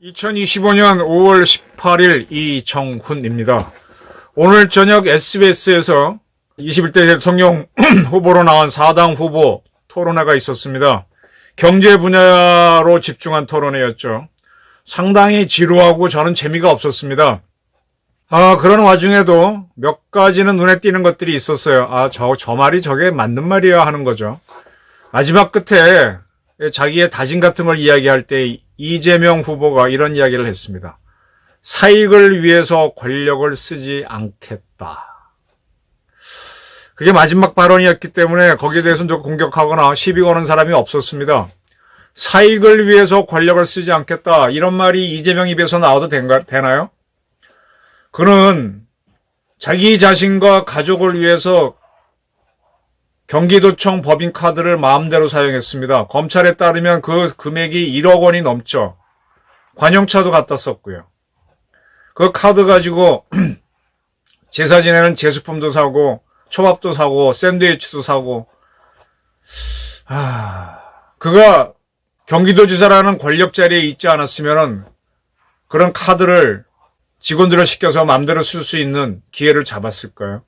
(2025년 5월 18일) 이정훈입니다. 오늘 저녁 SBS에서 21대 대통령 후보로 나온 4당 후보 토론회가 있었습니다. 경제 분야로 집중한 토론회였죠. 상당히 지루하고 저는 재미가 없었습니다. 그런 와중에도 몇 가지는 눈에 띄는 것들이 있었어요. 저 말이 저게 맞는 말이야 하는 거죠. 마지막 끝에 자기의 다짐 같은 걸 이야기할 때 이재명 후보가 이런 이야기를 했습니다. 사익을 위해서 권력을 쓰지 않겠다. 그게 마지막 발언이었기 때문에 거기에 대해서는 공격하거나 시비 거는 사람이 없었습니다. 사익을 위해서 권력을 쓰지 않겠다. 이런 말이 이재명 입에서 나와도 되나요? 그는 자기 자신과 가족을 위해서 경기도청 법인카드를 마음대로 사용했습니다. 검찰에 따르면 그 금액이 1억 원이 넘죠. 관용차도 갖다 썼고요. 그 카드 가지고 제사 지내는 제수품도 사고 초밥도 사고 샌드위치도 사고. 그가 경기도지사라는 권력 자리에 있지 않았으면 그런 카드를 직원들을 시켜서 마음대로 쓸 수 있는 기회를 잡았을까요?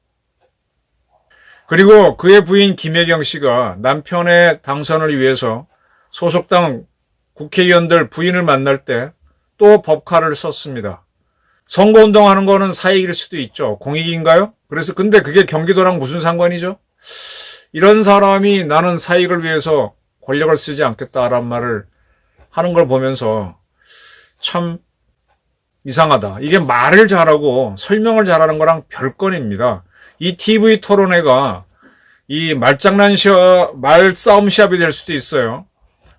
그리고 그의 부인 김혜경 씨가 남편의 당선을 위해서 소속당 국회의원들 부인을 만날 때 또 법카를 썼습니다. 선거운동하는 거는 사익일 수도 있죠. 공익인가요? 근데 그게 경기도랑 무슨 상관이죠? 이런 사람이 나는 사익을 위해서 권력을 쓰지 않겠다라는 말을 하는 걸 보면서 참 이상하다. 이게 말을 잘하고 설명을 잘하는 거랑 별건입니다. 이 TV 토론회가 이 말싸움 시합이 될 수도 있어요.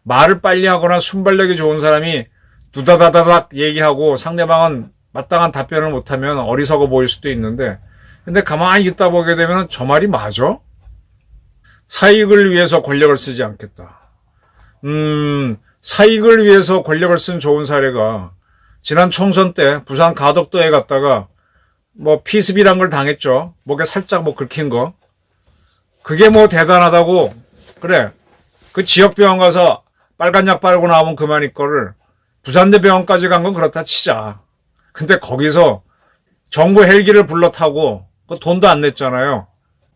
말을 빨리 하거나 순발력이 좋은 사람이 두다다다닥 얘기하고 상대방은 마땅한 답변을 못하면 어리석어 보일 수도 있는데, 근데 가만히 있다 보게 되면 저 말이 맞아? 사익을 위해서 권력을 쓰지 않겠다. 사익을 위해서 권력을 쓴 좋은 사례가 지난 총선 때 부산 가덕도에 갔다가 피습이란 걸 당했죠. 목에 살짝 긁힌 거. 그게 대단하다고. 그래. 그 지역병원 가서 빨간 약 빨고 나오면 그만일 거를 부산대 병원까지 간 건 그렇다 치자. 근데 거기서 정부 헬기를 불러 타고 그 돈도 안 냈잖아요.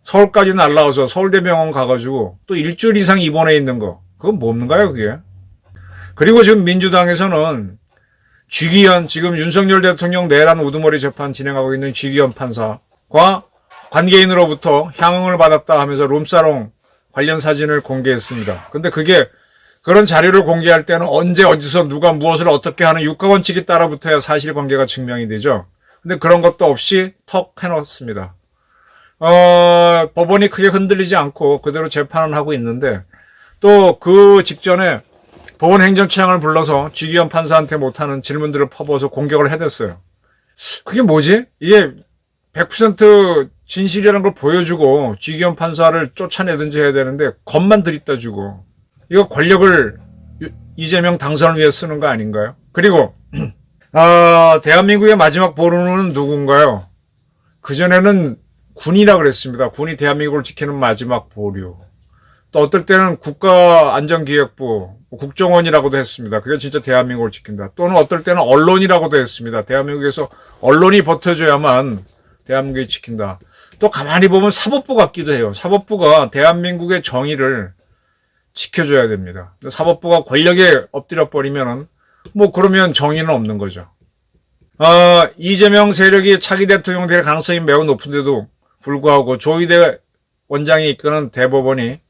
서울까지 날라와서 서울대병원 가가지고 또 일주일 이상 입원해 있는 거. 그건 뭡니까요, 그게? 그리고 지금 민주당에서는 쥐기현, 지금 윤석열 대통령 내란 우두머리 재판 진행하고 있는 쥐기현 판사과 관계인으로부터 향응을 받았다 하면서 룸사롱 관련 사진을 공개했습니다. 근데 그런 자료를 공개할 때는 언제 어디서 누가 무엇을 어떻게 하는 육가원칙에 따라붙어야 사실관계가 증명이 되죠. 근데 그런 것도 없이 턱 해놓습니다. 법원이 크게 흔들리지 않고 그대로 재판을 하고 있는데, 또 그 직전에 법원 행정처장을 불러서 쥐기현 판사한테 못하는 질문들을 퍼부어서 공격을 해댔어요. 그게 뭐지? 이게 100% 진실이라는 걸 보여주고 쥐기현 판사를 쫓아내든지 해야 되는데 겁만 들이다 주고, 이거 권력을 이재명 당선을 위해 쓰는 거 아닌가요? 그리고 대한민국의 마지막 보루는 누군가요? 그전에는 군이라 그랬습니다. 군이 대한민국을 지키는 마지막 보류. 또 어떨 때는 국가안전기획부, 국정원이라고도 했습니다. 그게 진짜 대한민국을 지킨다. 또는 어떨 때는 언론이라고도 했습니다. 대한민국에서 언론이 버텨줘야만 대한민국이 지킨다. 또 가만히 보면 사법부 같기도 해요. 사법부가 대한민국의 정의를 지켜줘야 됩니다. 사법부가 권력에 엎드려 버리면은 그러면 정의는 없는 거죠. 이재명 세력이 차기 대통령 될 가능성이 매우 높은데도 불구하고 조희대 원장이 이끄는 대법원이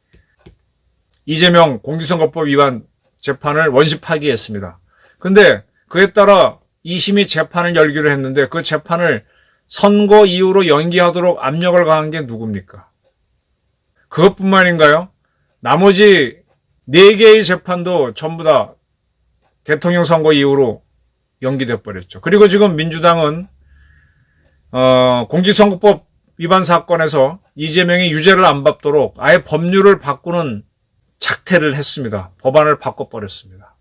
이재명 공직선거법 위반 재판을 원시 파기했습니다. 근데 그에 따라 2심이 재판을 열기로 했는데 그 재판을 선거 이후로 연기하도록 압력을 가한 게 누굽니까? 그것뿐만인가요? 나머지 4개의 재판도 전부 다 대통령 선거 이후로 연기돼 버렸죠. 그리고 지금 민주당은 공직선거법 위반 사건에서 이재명이 유죄를 안 받도록 아예 법률을 바꾸는 작태를 했습니다. 법안을 바꿔버렸습니다.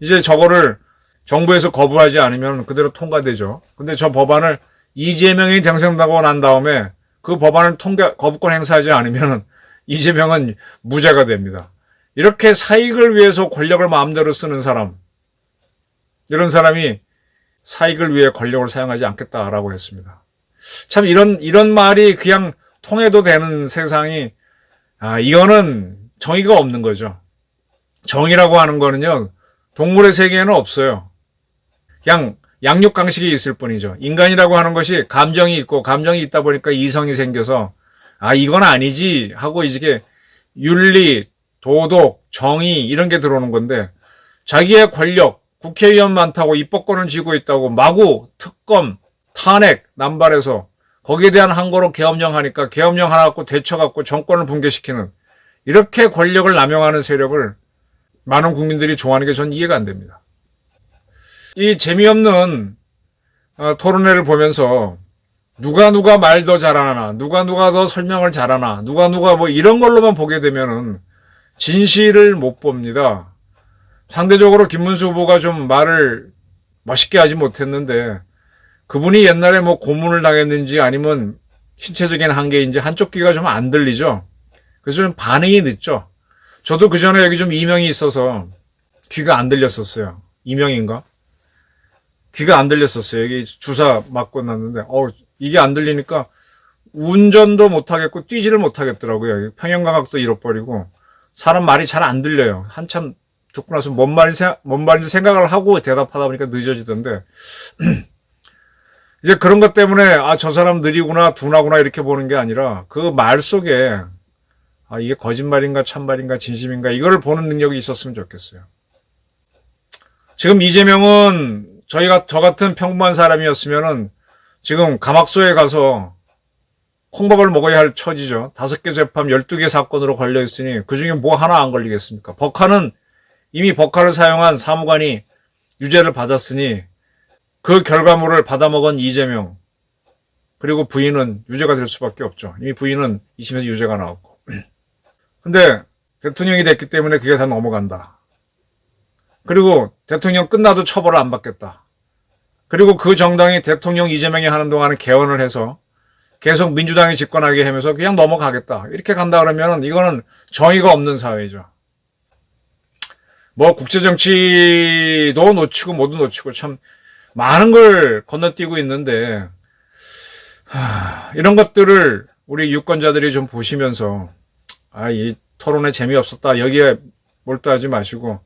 이제 저거를 정부에서 거부하지 않으면 그대로 통과되죠. 근데 저 법안을 이재명이 당선되고 난 다음에 그 법안을 거부권 행사하지 않으면 이재명은 무죄가 됩니다. 이렇게 사익을 위해서 권력을 마음대로 쓰는 사람, 이런 사람이 사익을 위해 권력을 사용하지 않겠다라고 했습니다. 참 이런 말이 그냥 통해도 되는 세상이, 이거는 정의가 없는 거죠. 정의라고 하는 거는요, 동물의 세계에는 없어요. 그냥 양육강식이 있을 뿐이죠. 인간이라고 하는 것이 감정이 있고, 감정이 있다 보니까 이성이 생겨서, 이건 아니지 하고 이게 윤리, 도덕, 정의 이런 게 들어오는 건데, 자기의 권력, 국회의원 많다고 입법권을 쥐고 있다고 마구 특검, 탄핵, 남발해서 거기에 대한 항고로 계엄령 하니까 계엄령 하나 갖고 되쳐갖고 정권을 붕괴시키는, 이렇게 권력을 남용하는 세력을 많은 국민들이 좋아하는 게 전 이해가 안 됩니다. 이 재미없는 토론회를 보면서 누가 말 더 잘하나, 누가 더 설명을 잘하나, 누가 뭐 이런 걸로만 보게 되면은 진실을 못 봅니다. 상대적으로 김문수 후보가 좀 말을 멋있게 하지 못했는데, 그분이 옛날에 뭐 고문을 당했는지 아니면 신체적인 한계인지 한쪽 귀가 좀 안 들리죠. 그래서 좀 반응이 늦죠. 저도 그 전에 여기 좀 이명이 있어서 귀가 안 들렸었어요. 이명인가? 귀가 안 들렸었어요. 여기 주사 맞고 났는데, 이게 안 들리니까 운전도 못하겠고 뛰지를 못하겠더라고요. 평형감각도 잃어버리고 사람 말이 잘 안 들려요. 한참 듣고 나서 뭔 말인지 생각을 하고 대답하다 보니까 늦어지던데 이제 그런 것 때문에 저 사람 느리구나 둔하구나 이렇게 보는 게 아니라 그 말 속에 이게 거짓말인가 참말인가 진심인가 이거를 보는 능력이 있었으면 좋겠어요. 지금 이재명은 저 같은 평범한 사람이었으면은 지금 감학소에 가서 콩밥을 먹어야 할 처지죠. 5개 재판 12개 사건으로 걸려있으니 그중에 뭐 하나 안 걸리겠습니까? 이미 법카를 사용한 사무관이 유죄를 받았으니 그 결과물을 받아먹은 이재명 그리고 부인은 유죄가 될 수밖에 없죠. 이미 부인은 2심에서 유죄가 나왔고. 근데 대통령이 됐기 때문에 그게 다 넘어간다. 그리고 대통령 끝나도 처벌을 안 받겠다. 그리고 그 정당이 대통령 이재명이 하는 동안은 개헌을 해서 계속 민주당이 집권하게 하면서 그냥 넘어가겠다. 이렇게 간다 그러면 이거는 정의가 없는 사회죠. 뭐 국제정치도 놓치고 모두 놓치고 참 많은 걸 건너뛰고 있는데 이런 것들을 우리 유권자들이 좀 보시면서 이 토론에 재미없었다. 여기에 몰두하지 마시고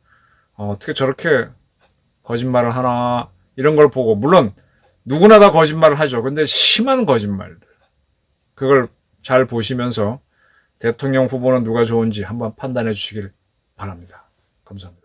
어떻게 저렇게 거짓말을 하나 이런 걸 보고 물론 누구나 다 거짓말을 하죠. 근데 심한 거짓말들 그걸 잘 보시면서 대통령 후보는 누가 좋은지 한번 판단해 주시길 바랍니다. 감사합니다.